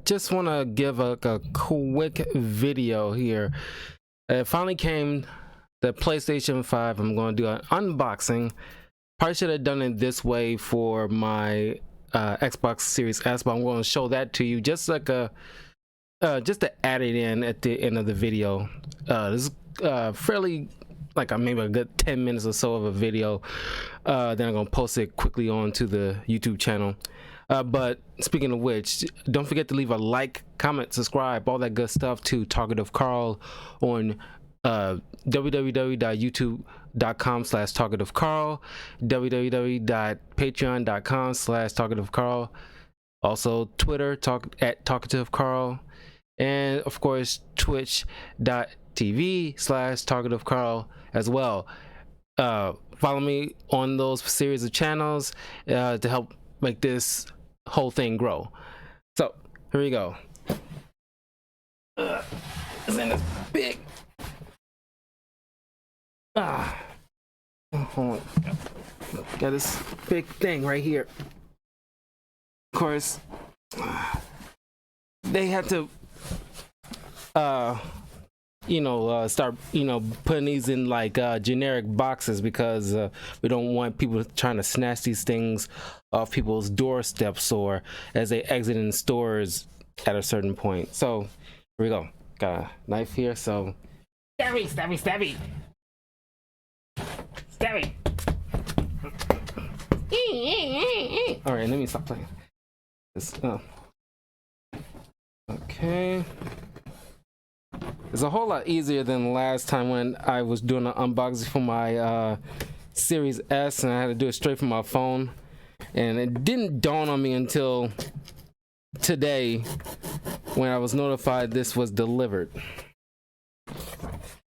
Just want to give a quick video here. It finally came, the PlayStation 5. I'm going to do an unboxing. Probably should have done it this way for my Xbox Series S, but I'm going to show that to you just like a just to add it in at the end of the video. This is fairly like maybe a good 10 minutes or so of a video. Then I'm gonna post it quickly onto the YouTube channel. But speaking of which, don't forget to leave a like, comment, subscribe, all that good stuff to Talkative Carl on www.youtube.com/talkativecarl, www.patreon.com/talkativecarl, also Twitter at talkativecarl, and of course twitch.tv/talkativecarl as well. Follow me on those series of channels to help make this whole thing grow. So here we go. It's in this big hold on. Got this big thing right here. Of course, they had to start putting these in like generic boxes because we don't want people trying to snatch these things off people's doorsteps or as they exit in stores at a certain point. So here we go. Got a knife here, so stabby, stabby, stabby, stabby. All right, let me stop playing this. Okay. It's a whole lot easier than last time when I was doing an unboxing for my Series S and I had to do it straight from my phone, and it didn't dawn on me until today when I was notified this was delivered.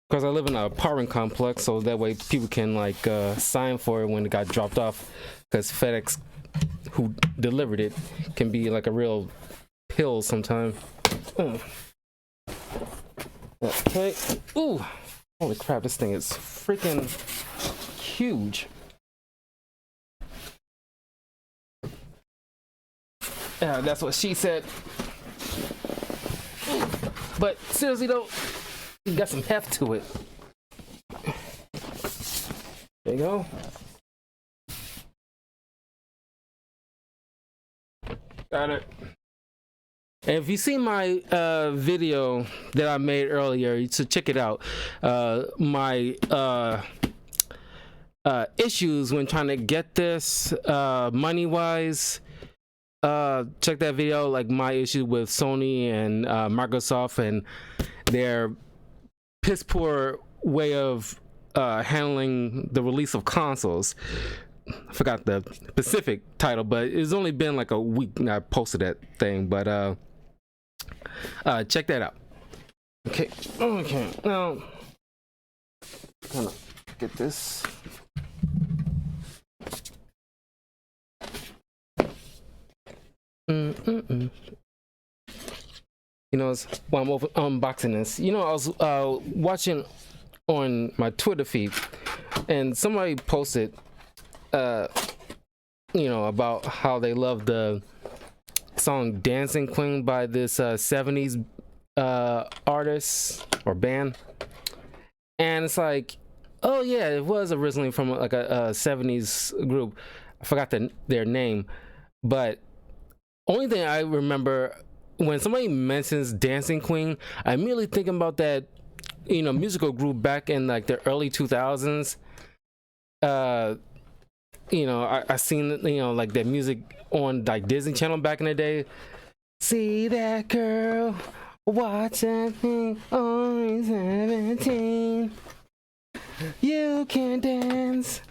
Because I live in an apartment complex, so that way people can like sign for it when it got dropped off, because FedEx, who delivered it, can be like a real pill sometimes. Okay. Ooh, holy crap, this thing is freaking huge. Yeah, that's what she said. But seriously though, you got some heft to it. There you go. Got it. And if you see my video that I made earlier, you should check it out. My issues when trying to get this money-wise. Check that video, like my issue with Sony and Microsoft and their piss poor way of handling the release of consoles. I forgot the specific title, but it's only been like a week I posted that thing, but check that out. Okay, now gonna get this. You know, while I'm unboxing this, I was watching on my Twitter feed, and somebody posted about how they love the song Dancing Queen by this 70s artist or band. And it's like, oh yeah, it was originally from like a 70s group. I forgot their name, but only thing I remember when somebody mentions Dancing Queen, I immediately think about that musical group back in like the early 2000s. I seen like that music on like Disney Channel back in the day. See that girl watching me, only 17. You can dance,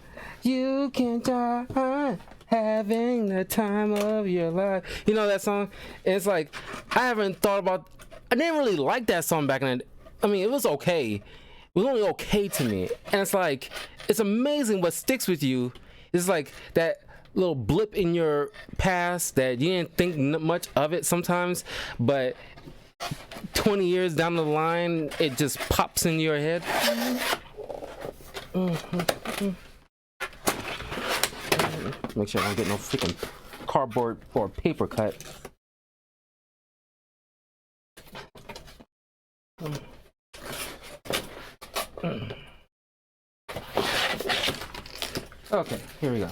you can die, having the time of your life. You know that song? And it's like I didn't really like that song back in the day. I mean, it was okay. It was only okay to me. And it's like, it's amazing what sticks with you. It's like that little blip in your past that you didn't think much of it sometimes, but 20 years down the line, it just pops in your head. Make sure I don't get no freaking cardboard or paper cut. Okay, here we go.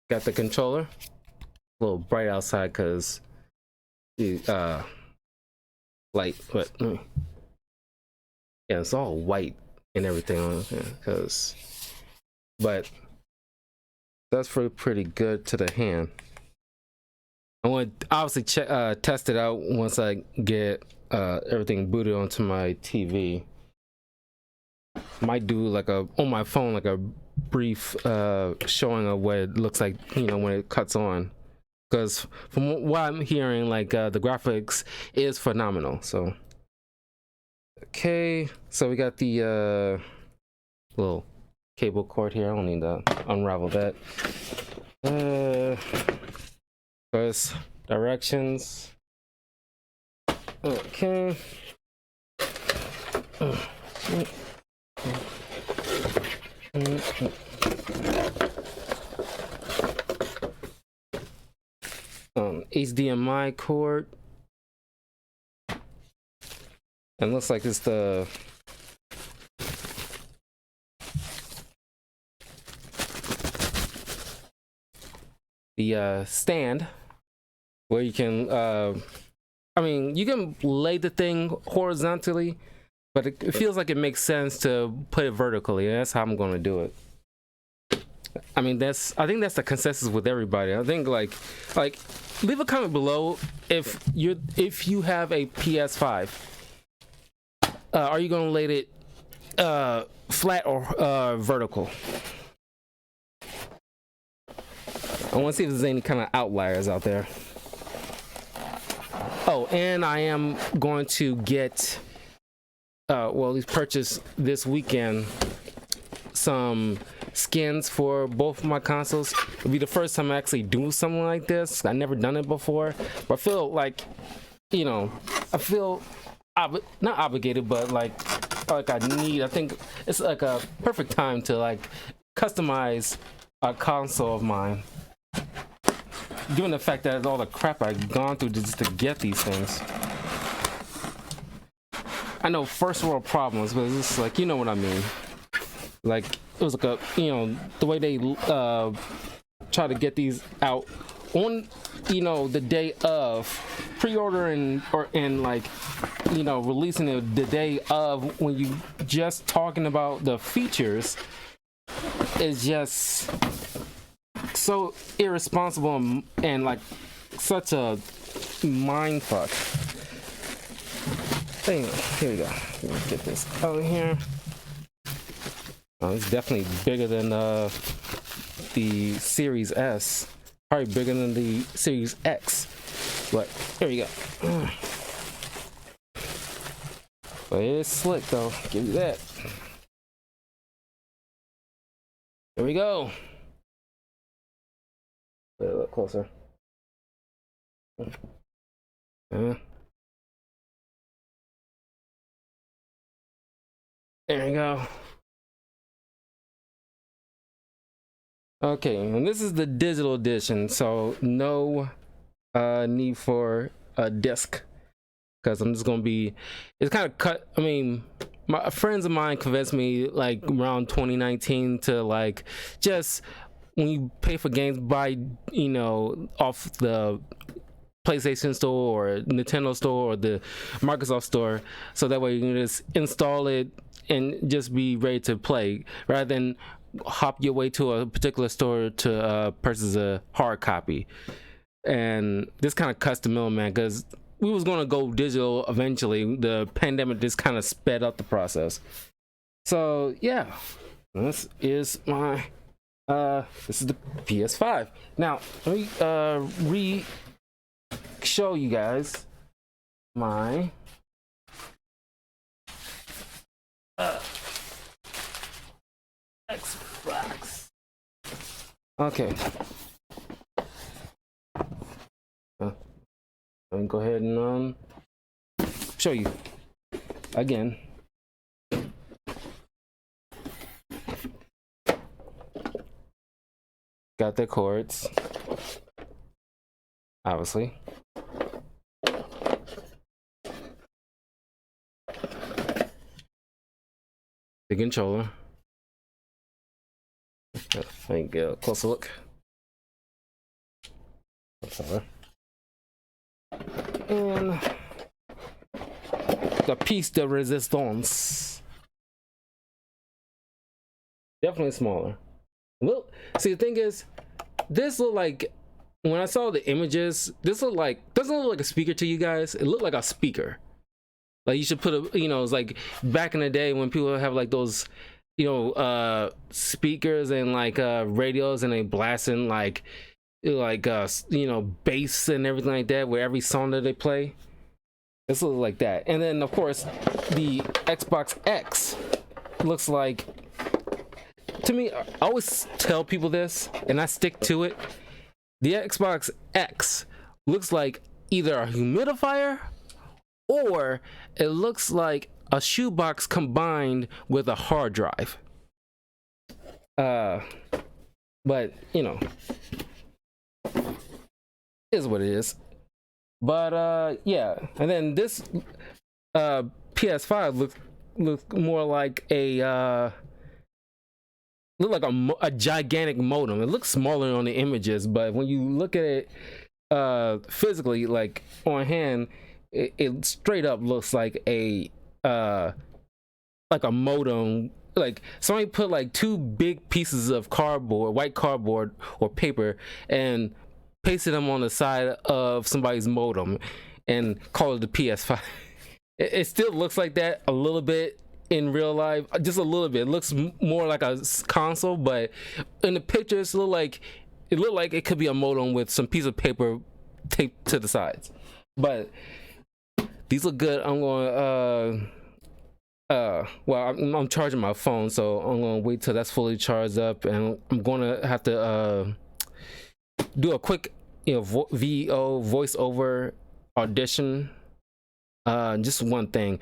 Got the controller. A little bright outside because light, but yeah, it's all white and everything on it, because but that's pretty good to the hand. I want to obviously test it out once I get everything booted onto my TV. Might do like on my phone, like a brief showing of what it looks like, you know, when it cuts on, because from what I'm hearing, like the graphics is phenomenal. So okay, so we got the little cable cord here. I don't need to unravel that. First, directions. Okay. HDMI cord. And looks like it's the stand where you can I mean, you can lay the thing horizontally, but it feels like it makes sense to put it vertically, and that's how I'm going to do it. I mean, I think that's the consensus with everybody. I think like leave a comment below if you have a PS5. Are you going to lay it flat or vertical? I want to see if there's any kind of outliers out there. Oh, and I am going to get, well, at least purchase this weekend some skins for both of my consoles. It'll be the first time I actually do something like this. I've never done it before, but I feel like, you know, I feel not obligated, but like I think it's like a perfect time to like customize a console of mine, given the fact that all the crap I've gone through just to get these things. I know first world problems, but it's like, you know what I mean. Like, it was like a, you know, the way they try to get these out on, you know, the day of pre-ordering and like, you know, releasing it the day of, when you just talking about the features is just so irresponsible and like such a mind fuck. Anyway, here we go. Let me get this out of here. It's definitely bigger than the Series S. Probably bigger than the Series X. But here we go. But it's slick though. Give you that. Here we go. A little closer. There we go. Okay, and this is the digital edition, so no need for a disc, because I'm just gonna be, it's kind of cut. I mean, my friends of mine convinced me like around 2019 to like, just when you pay for games, buy, you know, off the PlayStation Store or Nintendo Store or the Microsoft Store, so that way you can just install it and just be ready to play, rather than hop your way to a particular store to purchase a hard copy. And this kind of cuts the middleman, because we was going to go digital eventually. The pandemic just kind of sped up the process. So yeah, this is my this is the PS5. Now let me show you guys my Xbox. Okay. Let me go ahead and show you again. got the cords, obviously. The controller. Let me get a closer look. And the piece de resistance. Definitely smaller. Well, see, the thing is, this looked like, when I saw the images, this looked like, doesn't look like a speaker to you guys. It looked like a speaker. Like you should put a, you know, it's like back in the day when people have like those, you know, speakers and like radios, and they blasting like you know, bass and everything like that with every song that they play. This looks like that. And then of course the Xbox X looks like, to me, I always tell people this and I stick to it, the Xbox X looks like either a humidifier or it looks like a shoebox combined with a hard drive. But you know, is what it is. But yeah, and then this PS5 look more like a a gigantic modem. It looks smaller on the images, but when you look at it physically, like on hand, it straight up looks like a modem. Like somebody put like two big pieces of cardboard, white cardboard or paper, and pasted them on the side of somebody's modem and call it the PS5. It still looks like that a little bit in real life, just a little bit. It looks more like a console, but in the pictures, it looked like it could be a modem with some piece of paper taped to the sides. But these look good. I'm going well, I'm charging my phone, so I'm gonna wait till that's fully charged up, and I'm gonna have to do a quick, you know, VO voiceover audition, just one thing,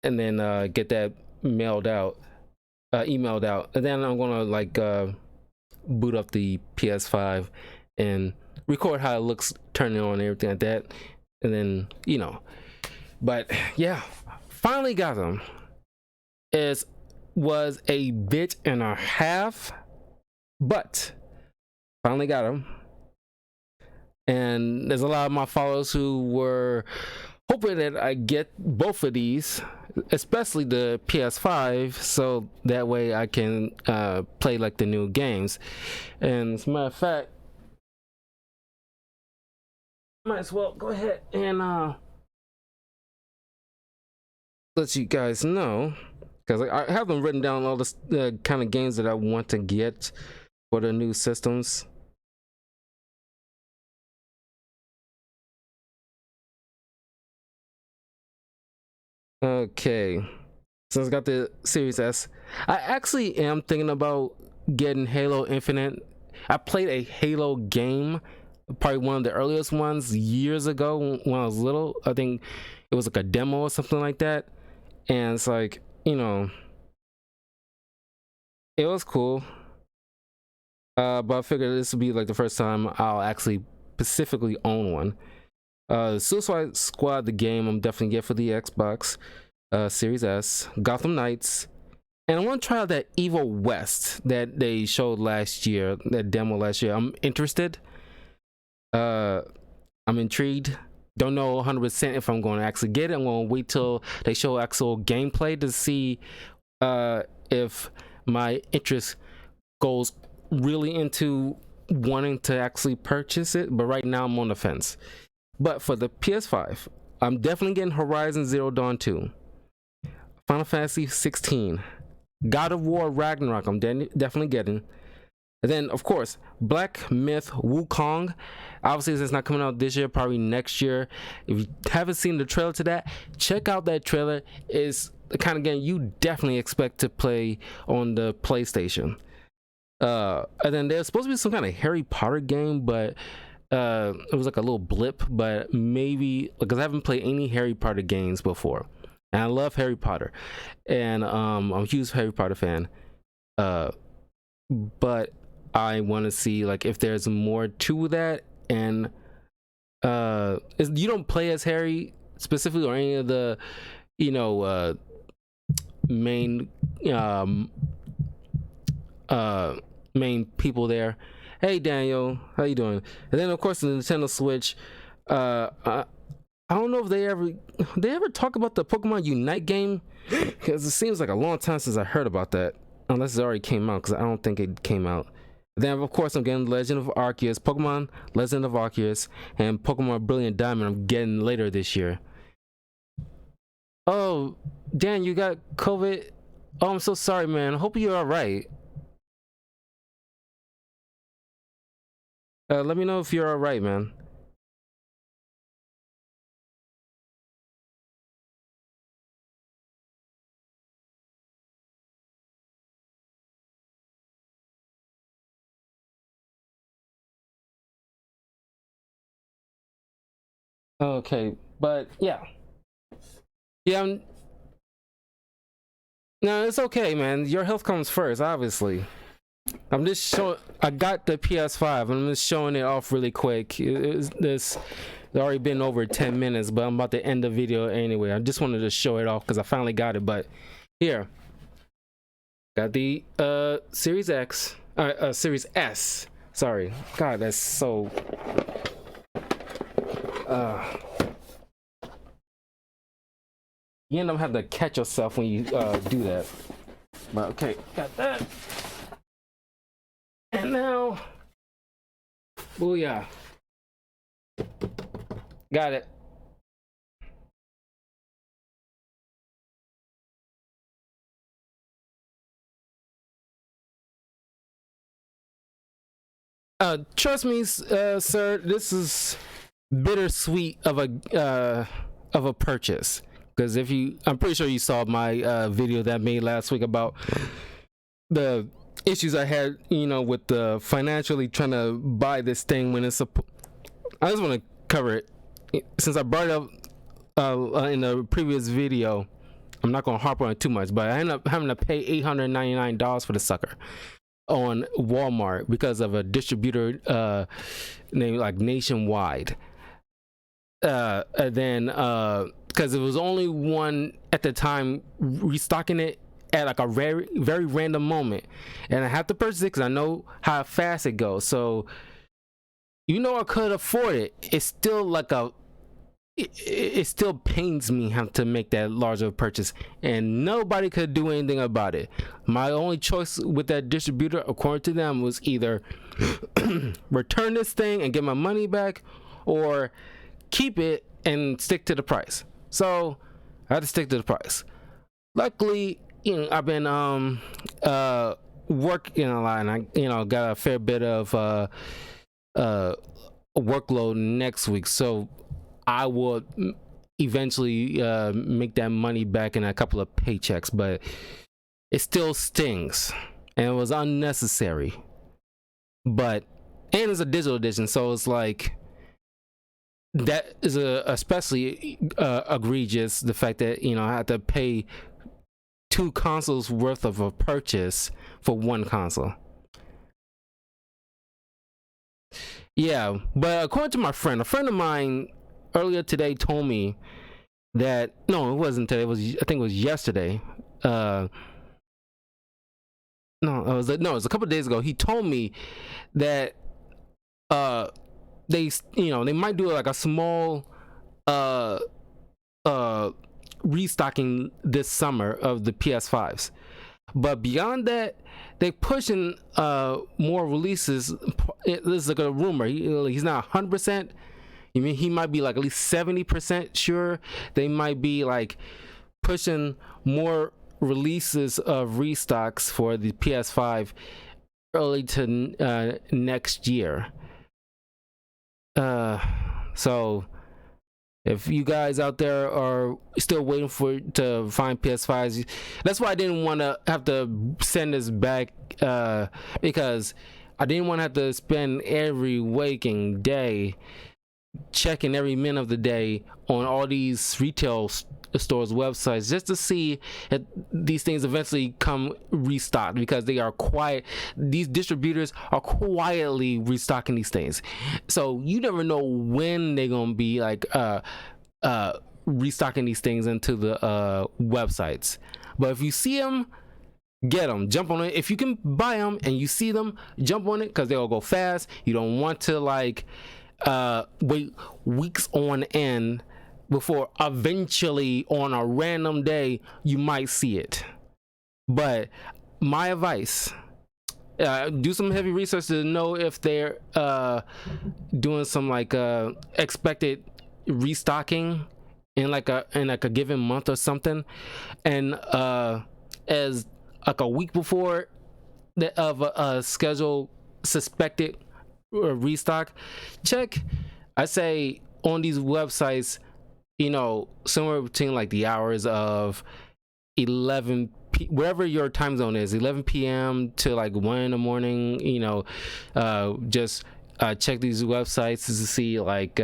and then get that emailed out, and then I'm gonna like boot up the PS5 and record how it looks turning on and everything like that, and then, you know. But yeah, finally got them. It was a bit and a half, but finally got them. And there's a lot of my followers who were hoping that I get both of these, especially the PS5, so that way I can play like the new games. And as a matter of fact, might as well go ahead and let you guys know, because I have them written down, all the kind of games that I want to get for the new systems. Okay, so it's got the Series S. I actually am thinking about getting Halo Infinite. I played a Halo game, probably one of the earliest ones years ago when I was little. I think it was like a demo or something like that, and it's like, you know, it was cool. But I figured this would be like the first time I'll actually specifically own one. Suicide Squad, the game, I'm definitely get for the Xbox Series S. Gotham Knights, and I want to try out that Evil West that they showed last year, that demo last year. I'm interested. I'm intrigued. Don't know 100% if I'm going to actually get it. I'm going to wait till they show actual gameplay to see if my interest goes really into wanting to actually purchase it. But right now I'm on the fence. But for the PS5, I'm definitely getting Horizon Zero Dawn 2, Final Fantasy 16, God of War Ragnarok, I'm definitely getting. And then, of course, Black Myth Wukong. Obviously, it's not coming out this year, probably next year. If you haven't seen the trailer to that, check out that trailer. It's the kind of game you definitely expect to play on the PlayStation. And then there's supposed to be some kind of Harry Potter game, but it was like a little blip. But maybe, because I haven't played any Harry Potter games before, and I love Harry Potter, and I'm a huge Harry Potter fan. But I want to see like if there's more to that. And you don't play as Harry specifically or any of the main um main people there. Hey Daniel, how you doing? And then of course the Nintendo Switch. I don't know if they ever talk about the Pokemon Unite game, because it seems like a long time since I heard about that, unless it already came out, because I don't think it came out. Then of course I'm getting Legend of Arceus, Pokemon Legend of Arceus, and Pokemon Brilliant Diamond I'm getting later this year. Oh, Dan, you got COVID? Oh, I'm so sorry, man. I hope you're all right. Let me know if you're all right, man. Okay, but yeah, yeah. No, it's okay, man. Your health comes first, obviously. I'm just showing. I got the PS5. I'm just showing it off really quick. It's already been over 10 minutes, but I'm about to end the video anyway. I just wanted to show it off because I finally got it. But here, got the Series X, Series S. Sorry, God, that's so. You end up having to catch yourself when you do that. But okay, got that. And now, booyah. Got it. Trust me, sir, this is bittersweet of a purchase. Because I'm pretty sure you saw my video that I made last week about the issues I had, with the financially trying to buy this thing when it's I just want to cover it since I brought it up in the previous video. I'm not gonna harp on it too much, but I ended up having to pay $899 for the sucker on Walmart because of a distributor named like Nationwide. And then because it was only one at the time restocking it at like a very very random moment, and I have to purchase it because I know how fast it goes. So I could afford it. It's still like it still pains me have to make that larger purchase, and nobody could do anything about it. My only choice with that distributor, according to them, was either return this thing and get my money back, or keep it and stick to the price. So I had to stick to the price. Luckily, I've been working a lot, and I got a fair bit of workload next week, so I will eventually make that money back in a couple of paychecks. But it still stings, and it was unnecessary. And it's a digital edition, so it's like that is especially egregious, the fact that I had to pay 2 consoles worth of a purchase for 1 console. Yeah, but according to a friend of mine earlier today told me that no, it wasn't today. I think it was yesterday. No, it was a couple of days ago. He told me that they might do like a small restocking this summer of the PS5s, but beyond that they're pushing more releases. This is like a rumor. He's not 100%. You mean he might be like at least 70% sure they might be like pushing more releases of restocks for the PS5 early to next year. So if you guys out there are still waiting to find PS5s, that's why I didn't want to have to send this back, because I didn't want to have to spend every waking day checking every minute of the day on all these retail stores' websites just to see if these things eventually come restocked, because they are quiet. These distributors are quietly restocking these things, so you never know when they're gonna be like restocking these things into the websites. But if you see them, get them, jump on it. If you can buy them and you see them, jump on it, because they'll go fast. You don't want to like wait weeks on end before eventually on a random day you might see it. But my advice, do some heavy research to know if they're doing some like expected restocking in like a given month or something, and as like a week before of a scheduled suspected restock, check, I say, on these websites, somewhere between like the hours of 11 wherever your time zone is, 11 p.m. to like 1 in the morning, just check these websites to see like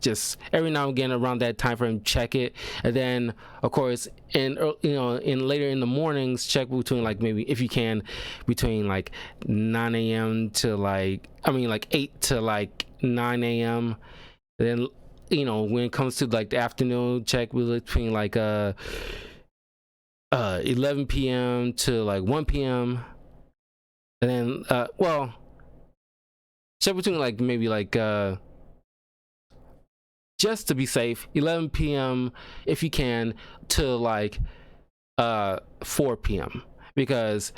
just every now and again around that time frame, check it. And then of course in later in the mornings, check between like, maybe if you can, between like 9 a.m. to like 8 to like 9 a.m. And then when it comes to like the afternoon, check between like 11 p.m. to like 1 p.m. and then check between like maybe like just to be safe, 11 p.m. if you can to like 4 p.m. because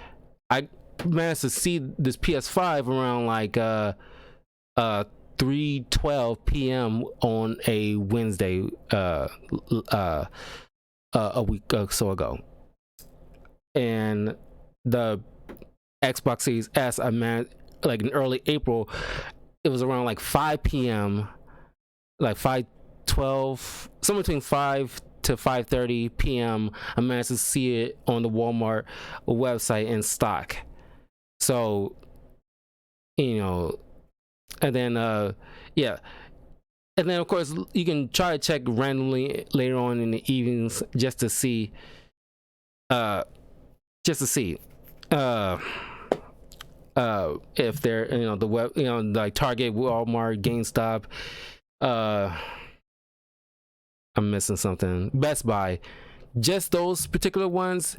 I managed to see this PS5 around like 3:12 p.m. on a Wednesday a week or so ago. And the Xbox Series S, I meant like in early April, it was around like 5 p.m. like 5:12, somewhere between 5 to 5:30 p.m. I managed to see it on the Walmart website in stock. So and then yeah, and then of course you can try to check randomly later on in the evenings just to see if they're the web, like Target, Walmart, GameStop, I'm missing something, Best Buy, just those particular ones.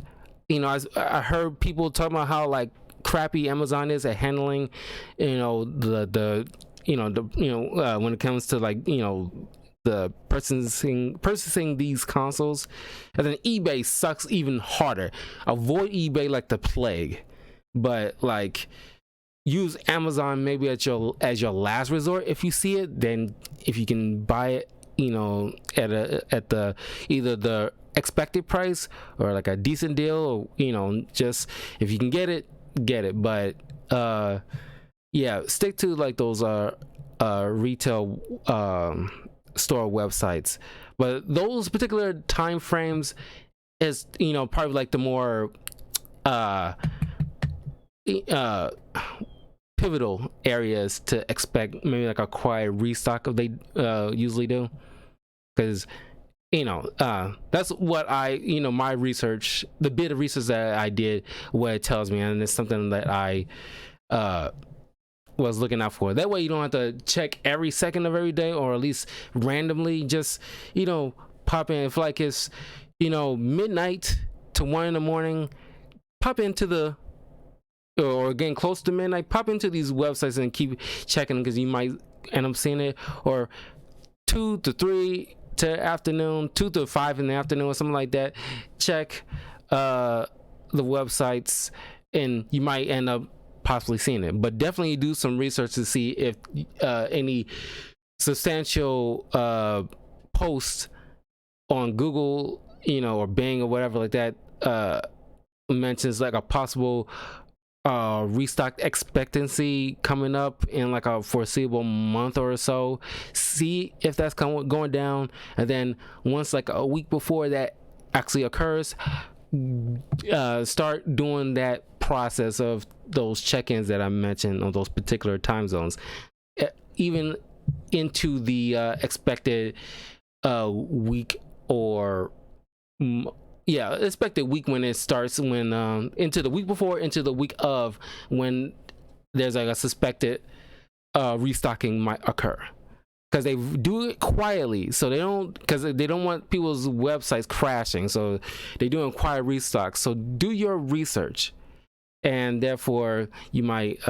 I heard people talking about how like crappy Amazon is at handling when it comes to like the purchasing these consoles. And then eBay sucks even harder. Avoid eBay like the plague, but like use Amazon maybe as your last resort. If you see it, then if you can buy it at the either the expected price or like a decent deal, or just if you can get it. But yeah, stick to like those retail store websites. But those particular time frames is probably like the more pivotal areas to expect maybe like a quiet restock of they usually do, because that's what I my research, the bit of research that I did, what it tells me, and it's something that I was looking out for. That way you don't have to check every second of every day, or at least randomly just pop in. If like it's midnight to 1 in the morning, pop into the, or getting close to midnight, pop into these websites and keep checking them, because you might end up seeing it. Or 2 to 3 to afternoon, 2 to 5 in the afternoon, or something like that. Check the websites and you might end up possibly seeing it. But definitely do some research to see if any substantial posts on Google or Bing or whatever like that mentions like a possible restock expectancy coming up in like a foreseeable month or so. See if that's going down, and then once like a week before that actually occurs, start doing that process of those check-ins that I mentioned on those particular time zones, even into the expected week or yeah, expected week when it starts, when into the week before, into the week of, when there's like a suspected restocking might occur, because they do it quietly, so they don't, because they don't want people's websites crashing, so they do quiet restock. So do your research, and therefore you might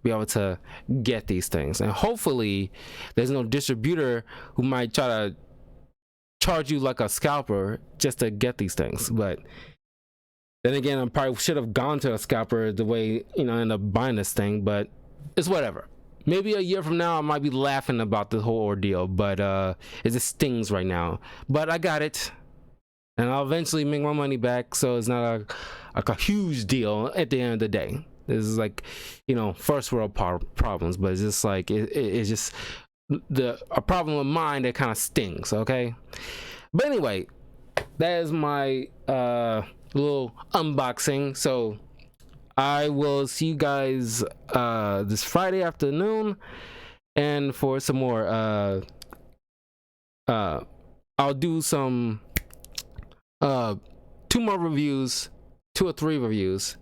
be able to get these things. And hopefully there's no distributor who might try to charge you like a scalper just to get these things. But then again, I probably should have gone to a scalper the way, you know, end up buying this thing, but it's whatever. Maybe a year from now I might be laughing about the whole ordeal, but it just stings right now. But I got it, and I'll eventually make my money back, so it's not a huge deal at the end of the day. This is like, you know, first world problems, but it's just like it's just a problem of mine that kind of stings. Okay, but anyway, that is my little unboxing. So I will see you guys this Friday afternoon, and for some more I'll do some 2 more reviews, 2 or 3 reviews,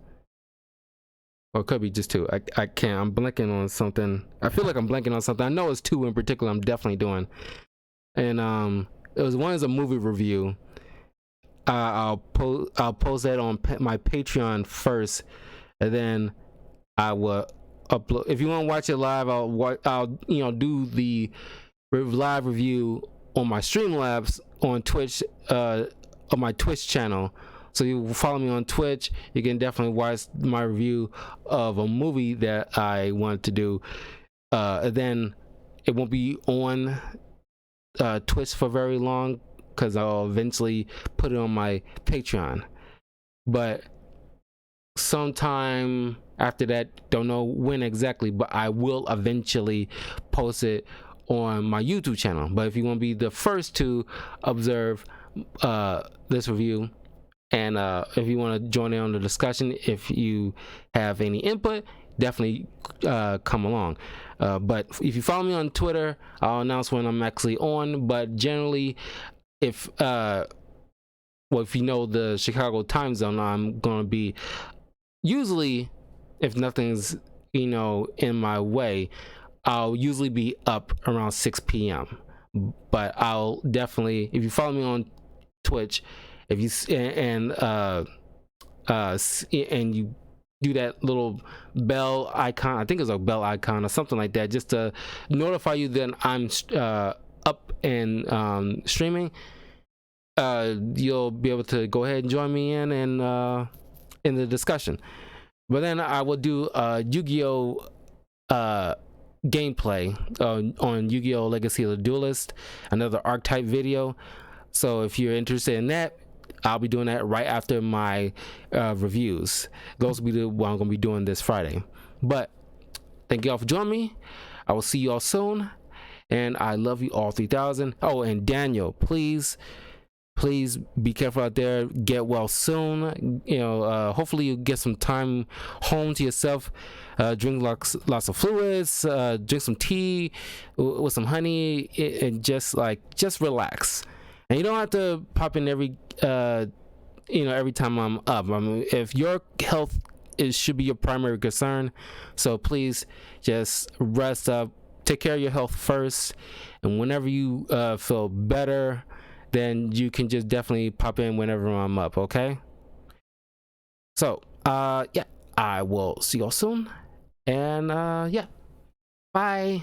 or it could be just 2. I can't, I'm blanking on something. I feel like I'm blanking on something. I know it's 2 in particular I'm definitely doing. And it was, one is a movie review. I'll post that on my Patreon first, and then I will upload. If you want to watch it live, I'll you know, do the live review on my Streamlabs on Twitch, on my Twitch channel. So you follow me on Twitch, you can definitely watch my review of a movie that I wanted to do. Then it won't be on Twitch for very long, because I'll eventually put it on my Patreon. But sometime after that, don't know when exactly, but I will eventually post it on my YouTube channel. But if you want to be the first to observe this review, and if you want to join in on the discussion, if you have any input, definitely come along. But if you follow me on Twitter, I'll announce when I'm actually on. But generally, if if you know the Chicago time zone, I'm gonna be, usually, if nothing's, you know, in my way, I'll usually be up around 6 p.m. But I'll definitely, if you follow me on Twitch, if you and you do that little bell icon, I think it's a bell icon or something like that, just to notify you that I'm up and streaming, you'll be able to go ahead and join me in the discussion. But then I will do Yu-Gi-Oh gameplay on Yu-Gi-Oh Legacy of the Duelist, another archetype video. So if you're interested in that, I'll be doing that right after my reviews. Those will be what I'm gonna be doing this Friday. But thank you all for joining me. I will see you all soon, and I love you all 3000. Oh, and Daniel, please be careful out there. Get well soon. You know, hopefully you get some time home to yourself. Drink lots of fluids. Drink some tea with some honey, and just relax. And you don't have to pop in every every time I'm up. I mean, if your health should be your primary concern, so please just rest up, take care of your health first, and whenever you feel better, then you can just definitely pop in whenever I'm up. Okay, so yeah, I will see y'all soon, and yeah, bye.